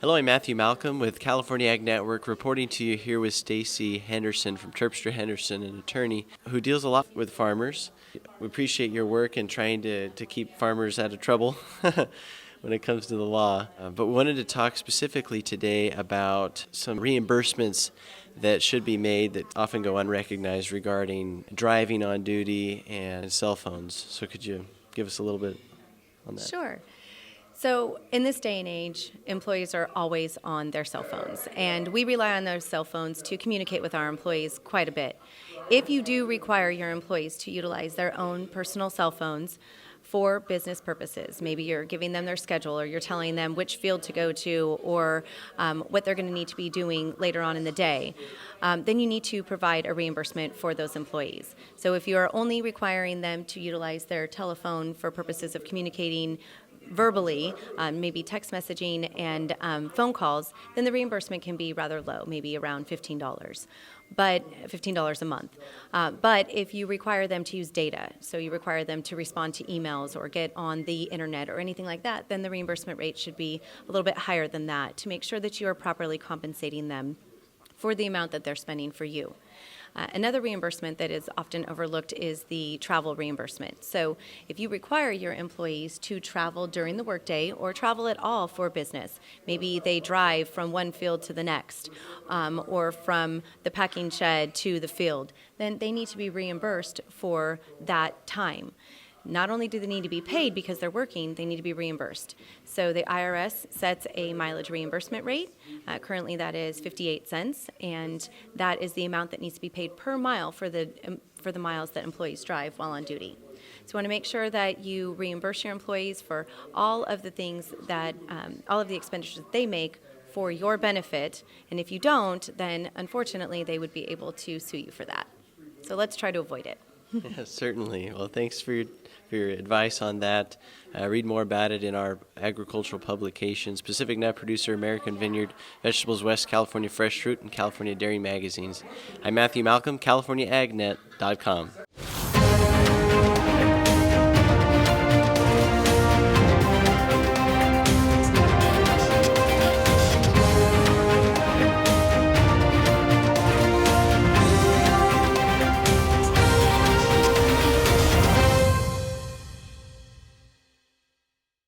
Hello, I'm Matthew Malcolm with California Ag Network, reporting to you here with Stacy Henderson from Terpstra Henderson, an attorney who deals a lot with farmers. We appreciate your work in trying to keep farmers out of trouble when it comes to the law. But we wanted to talk specifically today about some reimbursements that should be made that often go unrecognized regarding driving on duty and cell phones. So could you give us a little bit on that? Sure. So in this day and age, employees are always on their cell phones, and we rely on those cell phones to communicate with our employees quite a bit. If you do require your employees to utilize their own personal cell phones for business purposes, maybe you're giving them their schedule or you're telling them which field to go to or what they're going to need to be doing later on in the day, then you need to provide a reimbursement for those employees. So if you are only requiring them to utilize their telephone for purposes of communicating verbally, maybe text messaging and phone calls, then the reimbursement can be rather low, maybe around $15, but $15 a month. But if you require them to use data, so you require them to respond to emails or get on the internet or anything like that, then the reimbursement rate should be a little bit higher than that to make sure that you are properly compensating them for the amount that they're spending for you. Another reimbursement that is often overlooked is the travel reimbursement. So if you require your employees to travel during the workday or travel at all for business, maybe they drive from one field to the next or from the packing shed to the field, then they need to be reimbursed for that time. Not only do they need to be paid because they're working, they need to be reimbursed. So the IRS sets a mileage reimbursement rate. Currently that is 58 cents, and that is the amount that needs to be paid per mile for the miles that employees drive while on duty. So you want to make sure that you reimburse your employees for all of the things that, all of the expenditures that they make for your benefit, and if you don't, then unfortunately they would be able to sue you for that. So let's try to avoid it. Yeah, certainly. Well, thanks for your advice on that. Read more about it in our agricultural publications, Pacific Nut Producer, American Vineyard, Vegetables West, California Fresh Fruit, and California Dairy magazines. I'm Matthew Malcolm, CaliforniaAgNet.com.